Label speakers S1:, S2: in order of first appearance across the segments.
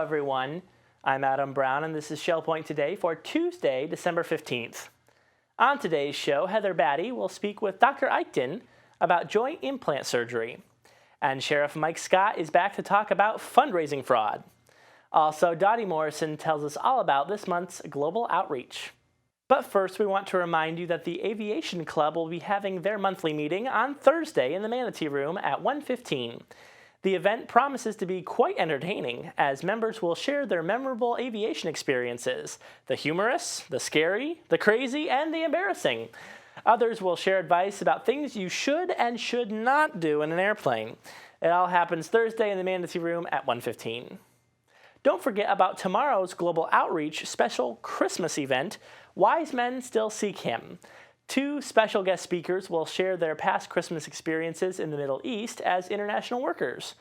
S1: everyone. I'm Adam Brown, and this is Shell Point Today for Tuesday, December 15th. On today's show, Heather Batty will speak with Dr. Eichten about joint implant surgery. And Sheriff Mike Scott is back to talk about fundraising fraud. Also, Dotty Morrison tells us all about this month's global outreach. But first, we want to remind you that the Aviation Club will be having their monthly meeting on Thursday in the Manatee Room at 1:15. The event promises to be quite entertaining, as members will share their memorable aviation experiences, the humorous, the scary, the crazy, and the embarrassing. Others will share advice about things you should and should not do in an airplane. It all happens Thursday in the Manatee Room at 1:15. Don't forget about tomorrow's Global Outreach special Christmas event, Wise Men Still Seek Him. Two special guest speakers will share their past Christmas experiences in the Middle East as international workers.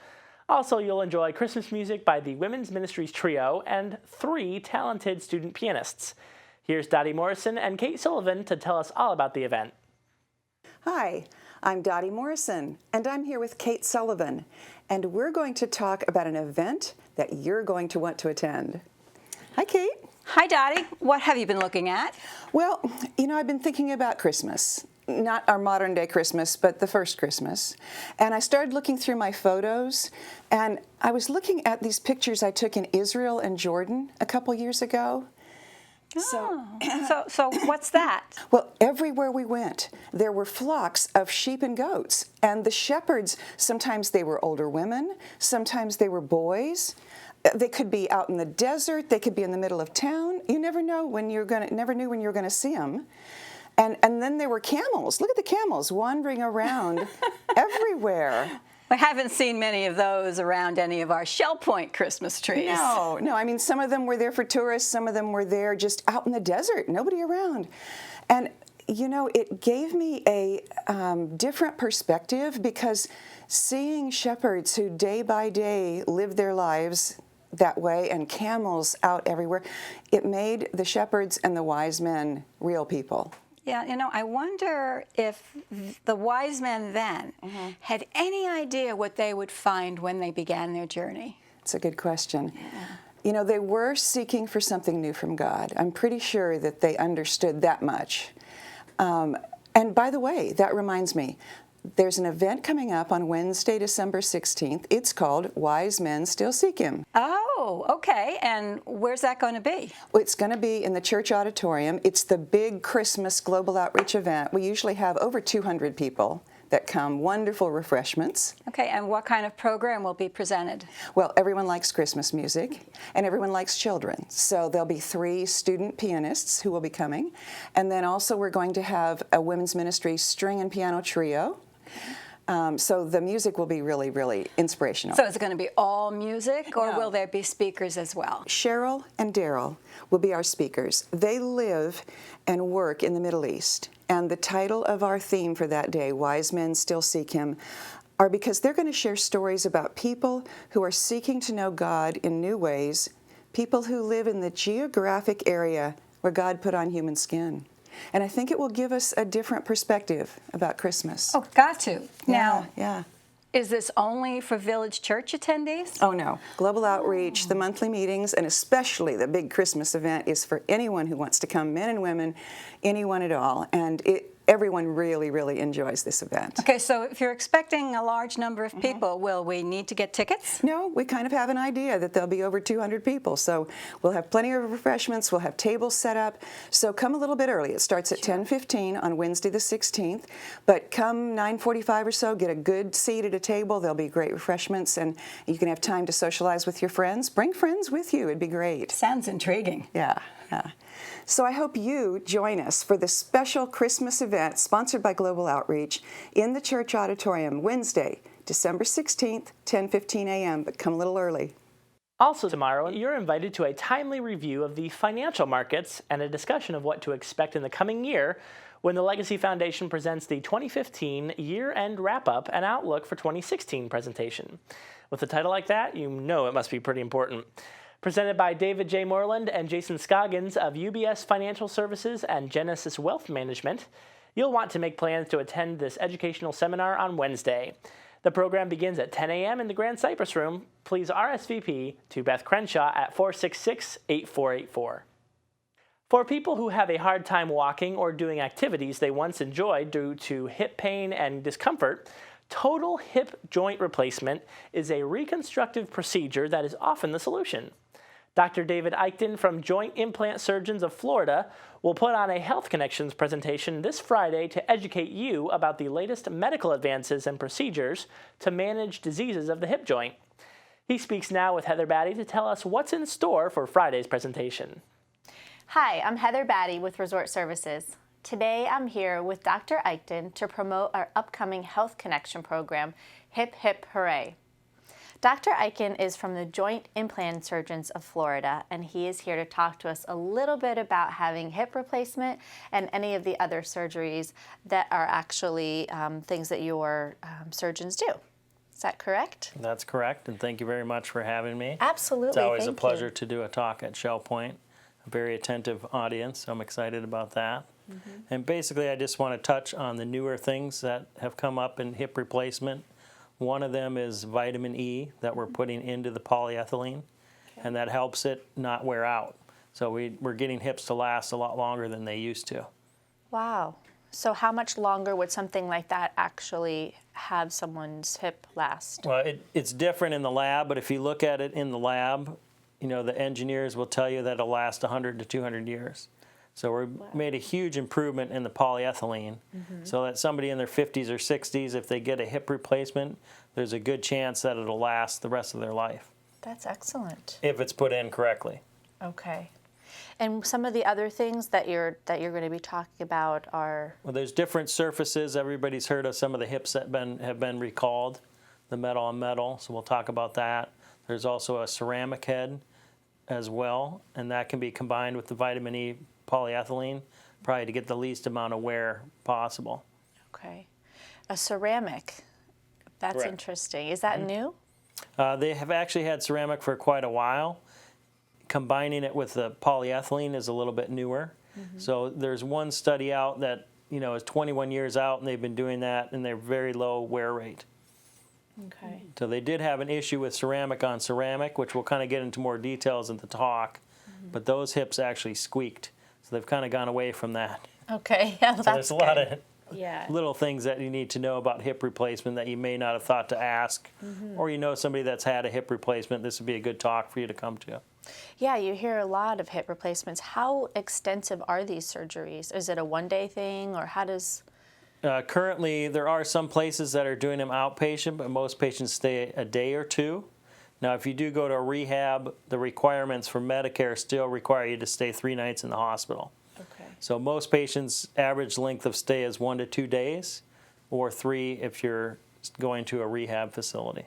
S1: Also, you'll enjoy Christmas music by the Women's Ministries Trio and 3 talented student pianists. Here's Dotty Morrison and Kate Sullivan to tell us all about the event.
S2: Hi, I'm Dotty Morrison, and I'm here with Kate Sullivan, and we're going to talk about an event that you're going to want to attend. Hi, Kate.
S3: Hi, Dotty. What have you been looking at?
S2: Well, I've been thinking about Christmas. Not our modern day Christmas, but the first Christmas. And I started looking through my photos, and I was looking at these pictures I took in Israel and Jordan a couple years ago.
S3: So what's that?
S2: Well, everywhere we went, there were flocks of sheep and goats. And the shepherds, sometimes they were older women, sometimes they were boys. They could be out in the desert. They could be in the middle of town. You never knew when you're going to see them. And then there were camels. Look at the camels wandering around everywhere.
S3: We haven't seen many of those around any of our Shell Point Christmas trees.
S2: No. I mean, some of them were there for tourists. Some of them were there just out in the desert. Nobody around. And it gave me a different perspective, because seeing shepherds who day by day live their lives that way, and camels out everywhere, it made the shepherds and the wise men real people.
S3: Yeah, I wonder if the wise men then had any idea what they would find when they began their journey.
S2: It's a good question. Yeah. They were seeking for something new from God. I'm pretty sure that they understood that much. And by the way, that reminds me, there's an event coming up on Wednesday, December 16th. It's called Wise Men Still Seek Him.
S3: Oh, okay. And where's that going to be?
S2: Well, it's going to be in the church auditorium. It's the big Christmas global outreach event. We usually have over 200 people that come, wonderful refreshments.
S3: Okay, and what kind of program will be presented?
S2: Well, everyone likes Christmas music, and everyone likes children. So there'll be 3 student pianists who will be coming. And then also we're going to have a women's ministry string and piano trio. So the music will be really, really inspirational.
S3: So is it going to be all music, or will there be speakers as well?
S2: Cheryl and Daryl will be our speakers. They live and work in the Middle East. And the title of our theme for that day, Wise Men Still Seek Him, are because they're going to share stories about people who are seeking to know God in new ways, people who live in the geographic area where God put on human skin. And I think it will give us a different perspective about Christmas.
S3: Oh, got to. Now,
S2: yeah.
S3: Is this only for Village Church attendees?
S2: Oh, no. Global Outreach, the monthly meetings, and especially the big Christmas event is for anyone who wants to come, men and women, anyone at all. And everyone really, really enjoys this event.
S3: Okay, so if you're expecting a large number of people, will we need to get tickets?
S2: No, we kind of have an idea that there'll be over 200 people. So we'll have plenty of refreshments. We'll have tables set up. So come a little bit early. It starts at 10:15 on Wednesday the 16th. But come 9:45 or so, get a good seat at a table. There'll be great refreshments, and you can have time to socialize with your friends. Bring friends with you. It'd be great.
S3: Sounds intriguing.
S2: Yeah. So I hope you join us for the special Christmas event sponsored by Global Outreach in the church auditorium Wednesday, December 16th, 10:15 a.m., but come a little early.
S1: Also tomorrow, you're invited to a timely review of the financial markets and a discussion of what to expect in the coming year when the Legacy Foundation presents the 2015 year-end wrap-up and outlook for 2016 presentation. With a title like that, you know it must be pretty important. Presented by David J. Moreland and Jason Scoggins of UBS Financial Services and Genesis Wealth Management, you'll want to make plans to attend this educational seminar on Wednesday. The program begins at 10 a.m. in the Grand Cypress Room. Please RSVP to Beth Crenshaw at 466-8484. For people who have a hard time walking or doing activities they once enjoyed due to hip pain and discomfort, total hip joint replacement is a reconstructive procedure that is often the solution. Dr. David Eichten from Joint Implant Surgeons of Florida will put on a Health Connections presentation this Friday to educate you about the latest medical advances and procedures to manage diseases of the hip joint. He speaks now with Heather Batty to tell us what's in store for Friday's presentation.
S4: Hi, I'm Heather Batty with Resort Services. Today I'm here with Dr. Eichten to promote our upcoming Health Connection program, Hip Hip Hooray. Dr. Eichten is from the Joint Implant Surgeons of Florida, and he is here to talk to us a little bit about having hip replacement and any of the other surgeries that are actually things that your surgeons do. Is that correct?
S5: That's correct, and thank you very much for having me.
S4: Absolutely.
S5: It's always a pleasure to do a talk at Shell Point. A very attentive audience, so I'm excited about that. And basically, I just want to touch on the newer things that have come up in hip replacement. One of them is vitamin E that we're putting into the polyethylene, and that helps it not wear out. So we're getting hips to last a lot longer than they used to.
S4: Wow. So how much longer would something like that actually have someone's hip last?
S5: Well, it's different in the lab, but if you look at it in the lab, you know, the engineers will tell you that it'll last 100 to 200 years. So we've made a huge improvement in the polyethylene, so that somebody in their 50s or 60s, if they get a hip replacement, there's a good chance that it'll last the rest of their life.
S4: That's excellent.
S5: If it's put in correctly.
S4: Okay. And some of the other things that you're going to be talking about are?
S5: Well, there's different surfaces. Everybody's heard of some of the hips that have been recalled, the metal on metal, so we'll talk about that. There's also a ceramic head as well, and that can be combined with the vitamin E polyethylene, probably to get the least amount of wear possible.
S4: Okay. A ceramic. That's
S5: Correct.
S4: Interesting. Is that new?
S5: They have actually had ceramic for quite a while. Combining it with the polyethylene is a little bit newer. So there's one study out that, you know, is 21 years out, and they've been doing that, and they're very low wear rate.
S4: Okay.
S5: So they did have an issue with ceramic on ceramic, which we'll kind of get into more details in the talk, but those hips actually squeaked. So they've kind of gone away from that.
S4: Okay. Yeah,
S5: So
S4: that's
S5: there's a lot of
S4: yeah.
S5: little things that you need to know about hip replacement that you may not have thought to ask, or you know somebody that's had a hip replacement. This would be a good talk for you to come to.
S4: Yeah, you hear a lot of hip replacements. How extensive are these surgeries? Is it a one-day thing, or how does?
S5: Currently, there are some places that are doing them outpatient, but most patients stay a day or two. Now, if you do go to a rehab, the requirements for Medicare still require you to stay 3 nights in the hospital.
S4: Okay.
S5: So most patients' average length of stay is 1 to 2 days, or 3 if you're going to a rehab facility.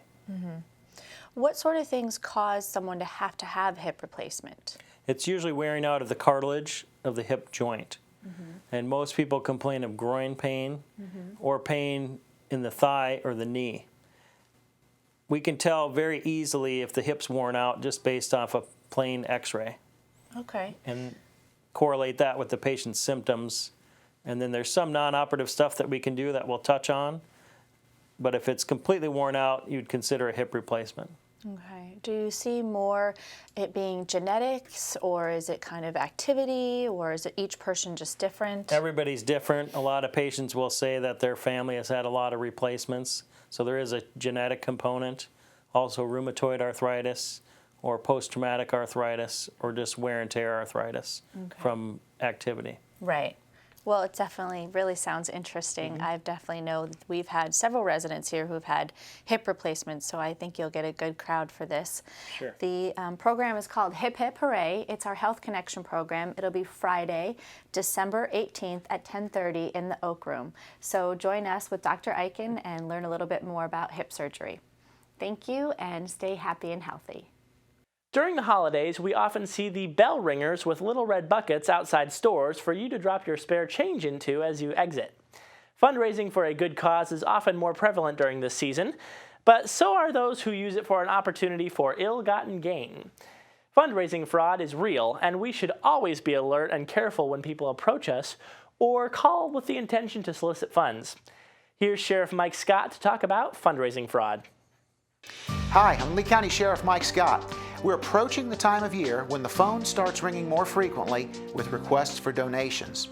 S4: What sort of things cause someone to have hip replacement?
S5: It's usually wearing out of the cartilage of the hip joint. And most people complain of groin pain or pain in the thigh or the knee. We can tell very easily if the hip's worn out just based off a plain x-ray
S4: Okay.
S5: and correlate that with the patient's symptoms. And then there's some non-operative stuff that we can do that we'll touch on. But if it's completely worn out, you'd consider a hip replacement.
S4: Okay. Do you see more it being genetics, or is it kind of activity, or is it each person just different?
S5: Everybody's different. A lot of patients will say that their family has had a lot of replacements. So there is a genetic component, also rheumatoid arthritis or post-traumatic arthritis or just wear and tear arthritis from activity.
S4: Right. Well, it definitely really sounds interesting. I've definitely know that we've had several residents here who've had hip replacements, so I think you'll get a good crowd for this.
S5: Sure.
S4: The program is called Hip Hip Hooray. It's our Health Connection program. It'll be Friday, December 18th at 10:30 in the Oak Room. So join us with Dr. Eichten and learn a little bit more about hip surgery. Thank you, and stay happy and healthy.
S1: During the holidays, we often see the bell ringers with little red buckets outside stores for you to drop your spare change into as you exit. Fundraising for a good cause is often more prevalent during this season, but so are those who use it for an opportunity for ill-gotten gain. Fundraising fraud is real, and we should always be alert and careful when people approach us or call with the intention to solicit funds. Here's Sheriff Mike Scott to talk about fundraising fraud.
S6: Hi, I'm Lee County Sheriff Mike Scott. We're approaching the time of year when the phone starts ringing more frequently with requests for donations.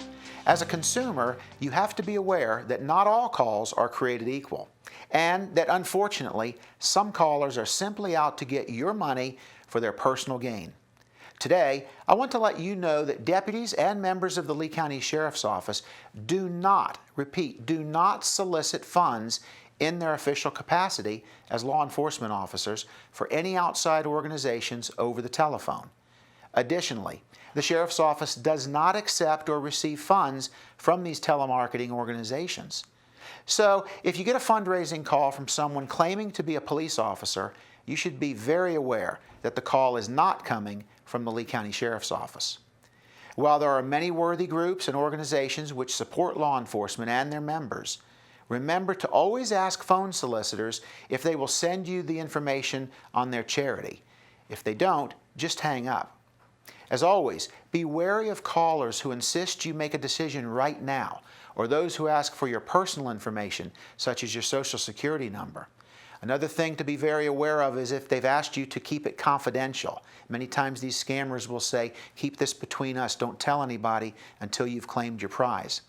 S6: As a consumer, you have to be aware that not all calls are created equal, and that unfortunately, some callers are simply out to get your money for their personal gain. Today, I want to let you know that deputies and members of the Lee County Sheriff's Office do not solicit funds in their official capacity as law enforcement officers for any outside organizations over the telephone. Additionally, the Sheriff's Office does not accept or receive funds from these telemarketing organizations. So, if you get a fundraising call from someone claiming to be a police officer, you should be very aware that the call is not coming from the Lee County Sheriff's Office. While there are many worthy groups and organizations which support law enforcement and their members, remember to always ask phone solicitors if they will send you the information on their charity. If they don't, just hang up. As always, be wary of callers who insist you make a decision right now, or those who ask for your personal information, such as your Social Security number. Another thing to be very aware of is if they've asked you to keep it confidential. Many times these scammers will say, keep this between us, don't tell anybody until you've claimed your prize.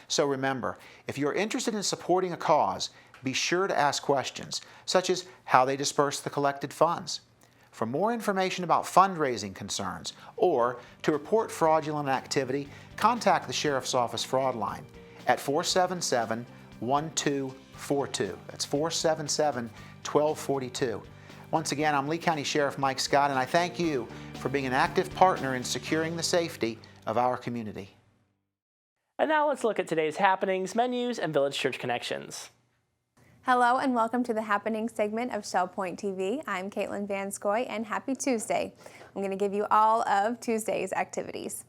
S6: So remember, if you're interested in supporting a cause, be sure to ask questions, such as how they disperse the collected funds. For more information about fundraising concerns or to report fraudulent activity, contact the Sheriff's Office fraud line at 477-1242. That's 477-1242. Once again, I'm Lee County Sheriff Mike Scott, and I thank you for being an active partner in securing the safety of our community.
S1: And now let's look at today's happenings, menus, and Village Church connections.
S7: Hello and welcome to the Happening segment of Shell Point TV. I'm Caitlin Vanscoy and happy Tuesday. I'm going to give you all of Tuesday's activities.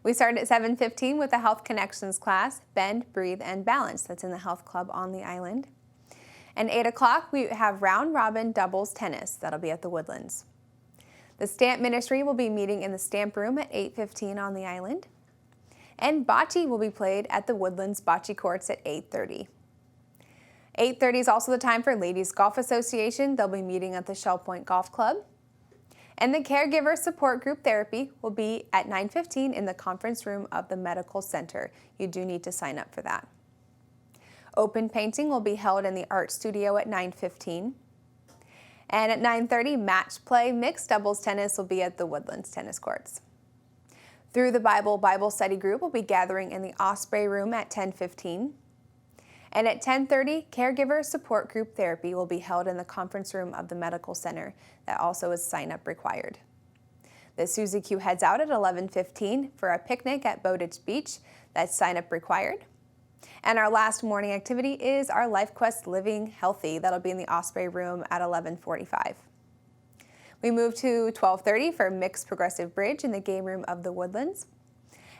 S7: We start at 7:15 with the Health Connections class, Bend, Breathe, and Balance. That's in the Health Club on the island. And 8 o'clock we have Round Robin Doubles Tennis. That'll be at the Woodlands. The Stamp Ministry will be meeting in the Stamp Room at 8:15 on the island. And bocce will be played at the Woodlands Bocce Courts at 8:30. 8:30 is also the time for Ladies Golf Association. They'll be meeting at the Shell Point Golf Club. And the Caregiver Support Group Therapy will be at 9:15 in the conference room of the Medical Center. You do need to sign up for that. Open painting will be held in the Art Studio at 9:15. And at 9:30, match play mixed doubles tennis will be at the Woodlands Tennis Courts. Through the Bible Study Group will be gathering in the Osprey Room at 10:15. And at 10:30, Caregiver Support Group Therapy will be held in the conference room of the Medical Center. That also is sign-up required. The Susie Q heads out at 11:15 for a picnic at Bowditch Beach. That's sign-up required. And our last morning activity is our Life Quest Living Healthy. That'll be in the Osprey Room at 11:45. We move to 12:30 for Mixed Progressive Bridge in the game room of the Woodlands.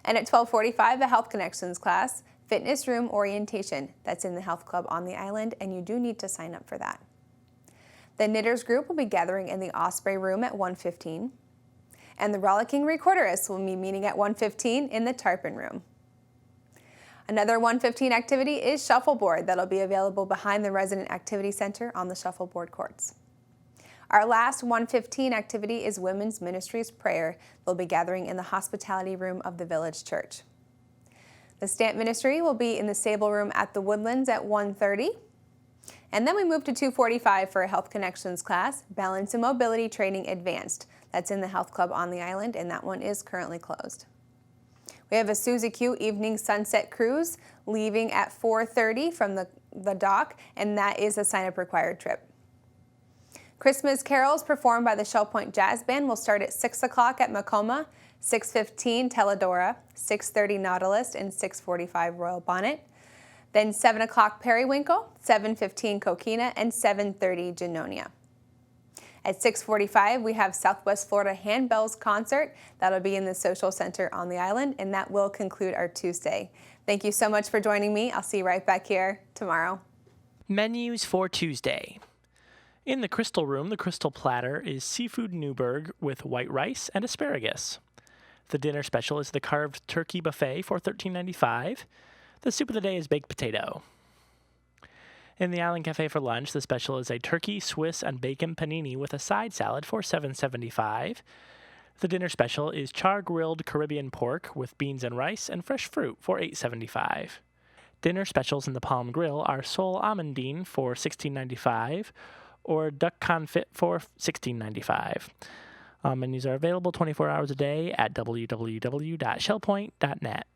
S7: And at 12:45, the Health Connections class, Fitness Room Orientation. That's in the Health Club on the island, and you do need to sign up for that. The Knitters group will be gathering in the Osprey Room at 1:15. And the Rollicking Recordists will be meeting at 1:15 in the Tarpon Room. Another 1:15 activity is Shuffleboard. That'll be available behind the Resident Activity Center on the Shuffleboard courts. Our last 1:15 activity is Women's Ministries Prayer. They'll be gathering in the Hospitality Room of the Village Church. The Stamp Ministry will be in the Sable Room at the Woodlands at 1:30. And then we move to 2:45 for a Health Connections class, Balance and Mobility Training Advanced. That's in the Health Club on the island, and that one is currently closed. We have a Susie Q Evening Sunset Cruise leaving at 4:30 from the dock, and that is a sign-up required trip. Christmas carols performed by the Shell Point Jazz Band will start at 6 o'clock at Macoma, 6:15 Teledora, 6:30 Nautilus, and 6:45 Royal Bonnet. Then 7 o'clock Periwinkle, 7:15 Coquina, and 7:30 Genonia. At 6:45, we have Southwest Florida Handbells Concert. That'll be in the Social Center on the island, and that will conclude our Tuesday. Thank you so much for joining me. I'll see you right back here tomorrow.
S1: Menus for Tuesday. In the Crystal Room, the Crystal Platter is seafood Newburg with white rice and asparagus. The dinner special is the carved turkey buffet for $13.95. The soup of the day is baked potato. In the Island Cafe for lunch, the special is a turkey, Swiss, and bacon panini with a side salad for $7.75. The dinner special is char-grilled Caribbean pork with beans and rice and fresh fruit for $8.75. Dinner specials in the Palm Grill are sole amandine for $16.95 or duck confit for $16.95. Menus are available 24 hours a day at www.shellpoint.net.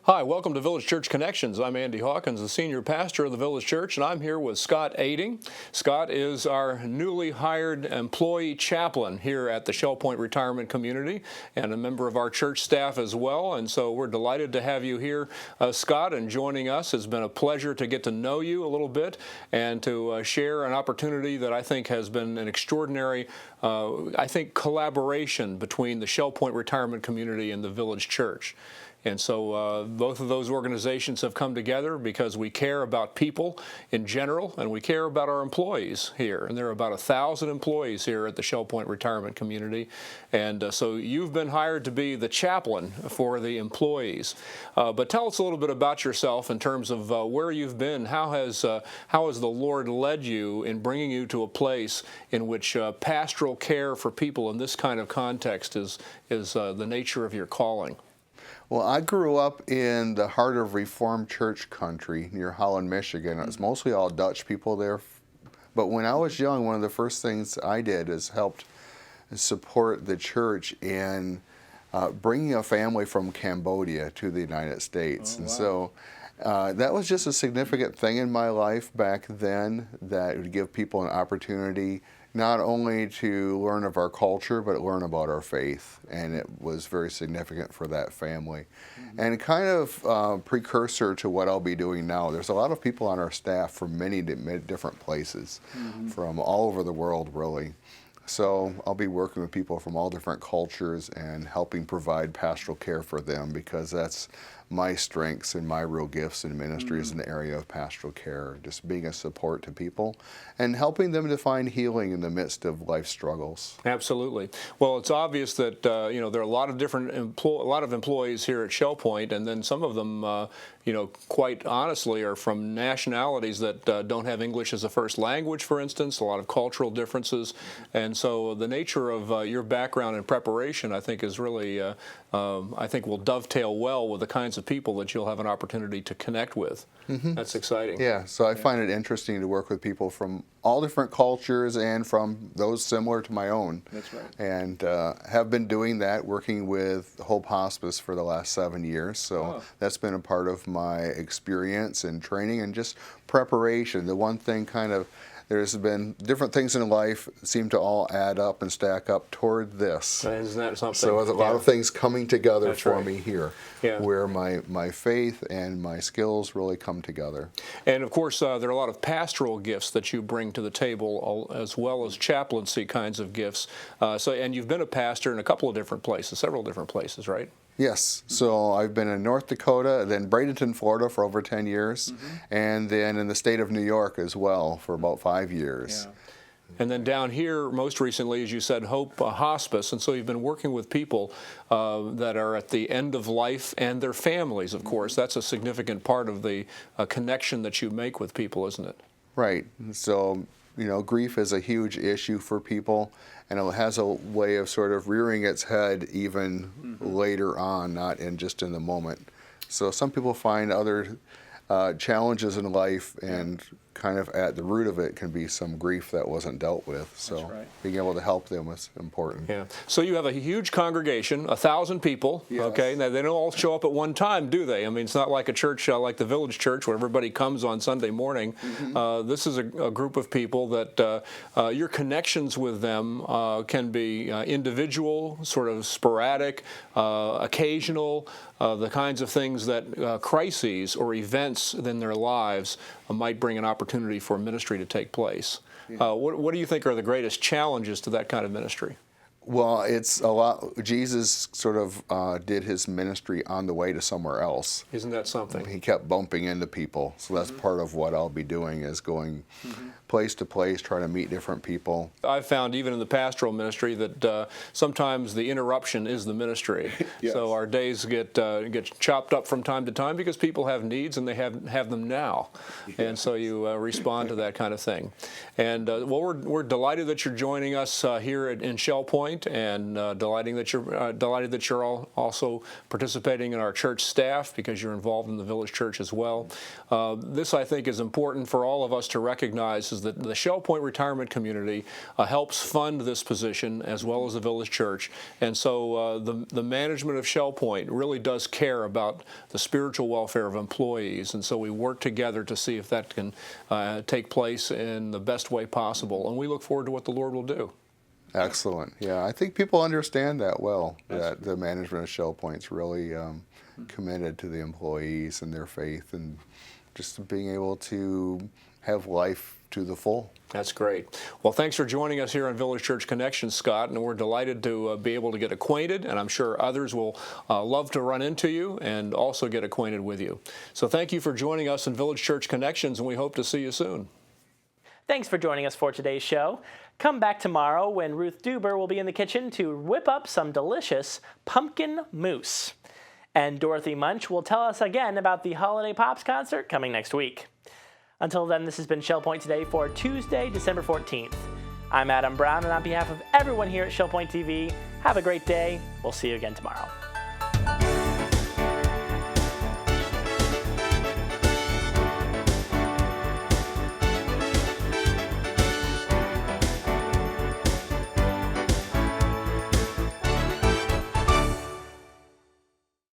S8: Hi, welcome to Village Church Connections. I'm Andy Hawkins, the senior pastor of the Village Church, and I'm here with Scott Eding. Scott is our newly hired employee chaplain here at the Shell Point Retirement Community and a member of our church staff as well. And so we're delighted to have you here, Scott, and joining us. It's been a pleasure to get to know you a little bit and to share an opportunity that I think has been an extraordinary collaboration between the Shell Point Retirement Community and the Village Church. And so both of those organizations have come together because we care about people in general and we care about our employees here. And there are about 1,000 employees here at the Shell Point Retirement Community. And so you've been hired to be the chaplain for the employees. But tell us a little bit about yourself in terms of where you've been. How has the Lord led you in bringing you to a place in which pastoral care for people in this kind of context is the nature of your calling?
S9: Well, I grew up in the heart of Reformed church country near Holland, Michigan. It was mostly all Dutch people there. But when I was young, one of the first things I did is helped support the church in bringing a family from Cambodia to the United States.
S8: Oh, wow.
S9: And so that was just a significant thing in my life back then, that would give people an opportunity not only to learn of our culture, but learn about our faith. And it was very significant for that family. Mm-hmm. And kind of precursor to what I'll be doing now. There's a lot of people on our staff from many different places, mm-hmm. from all over the world, really. So I'll be working with people from all different cultures and helping provide pastoral care for them, because that's my strengths and my real gifts in ministry is in the area of pastoral care, just being a support to people and helping them to find healing in the midst of life struggles.
S8: Absolutely. Well, it's obvious that there are a lot of different employees here at Shell Point, and then some of them, quite honestly, are from nationalities that don't have English as a first language, for instance. A lot of cultural differences, and so the nature of your background and preparation, I think, is really, will dovetail well with the kinds of people that you'll have an opportunity to connect with. Mm-hmm. That's exciting.
S9: Yeah, so I find it interesting to work with people from all different cultures and from those similar to my own.
S8: That's right.
S9: And have been doing that, working with Hope Hospice for the last 7 years. So that's been a part of my experience and training and just preparation. The one thing there's been different things in life seem to all add up and stack up toward this.
S8: Isn't that something?
S9: So there's a lot of things coming together
S8: That's
S9: for
S8: right.
S9: me here,
S8: yeah.
S9: where my faith and my skills really come together.
S8: And of course, there are a lot of pastoral gifts that you bring to the table, as well as chaplaincy kinds of gifts. And you've been a pastor in a couple of different places, several different places, right?
S9: Yes, so I've been in North Dakota, then Bradenton, Florida for over 10 years, mm-hmm. and then in the state of New York as well for about 5 years.
S8: Yeah. And then down here, most recently, as you said, Hope Hospice, and so you've been working with people that are at the end of life and their families, of course. That's a significant part of the connection that you make with people, isn't it?
S9: Right, so grief is a huge issue for people, and it has a way of sort of rearing its head even mm-hmm. later on, not just in the moment. So some people find other challenges in life, and kind of at the root of it can be some grief that wasn't dealt with. So
S8: That's right.
S9: being able to help them is important.
S8: Yeah. So you have a huge congregation, 1,000 people.
S9: Yes.
S8: Okay. Now they don't all show up at one time, do they? I mean, it's not like a church like the Village Church where everybody comes on Sunday morning. Mm-hmm. This is a group of people that your connections with them can be individual, sort of sporadic, occasional. The kinds of things that crises or events in their lives might bring an opportunity for ministry to take place. Yeah. What do you think are the greatest challenges to that kind of ministry?
S9: Well, it's a lot. Jesus sort of did his ministry on the way to somewhere else.
S8: Isn't that something?
S9: He kept bumping into people. So that's mm-hmm. part of what I'll be doing, is going place to place, try to meet different people.
S8: I've found even in the pastoral ministry that sometimes the interruption is the ministry.
S9: Yes.
S8: So our days get chopped up from time to time because people have needs and they have them now, and so you respond to that kind of thing. And well, we're delighted that you're joining us here in Shell Point, and delighted that you're all also participating in our church staff because you're involved in the village church as well. This, I think, is important for all of us to recognize, is that the Shell Point retirement community helps fund this position as well as the village church, and so the management of Shell Point really does care about the spiritual welfare of employees, and so we work together to see if that can take place in the best way possible, and we look forward to what the Lord will do.
S9: Excellent. Yeah, I think people understand that well, that the management of Shell Point's really committed to the employees and their faith and just being able to have life to the full.
S8: That's great. Well, thanks for joining us here on Village Church Connection, Scott, and we're delighted to be able to get acquainted, and I'm sure others will love to run into you and also get acquainted with you. So thank you for joining us in Village Church Connections, and we hope to see you soon.
S1: Thanks for joining us for today's show. Come back tomorrow when Ruth Duber will be in the kitchen to whip up some delicious pumpkin mousse. And Dorothy Munch will tell us again about the Holiday Pops concert coming next week. Until then, this has been Shell Point Today for Tuesday, December 14th. I'm Adam Brown, and on behalf of everyone here at Shell Point TV, have a great day. We'll see you again tomorrow.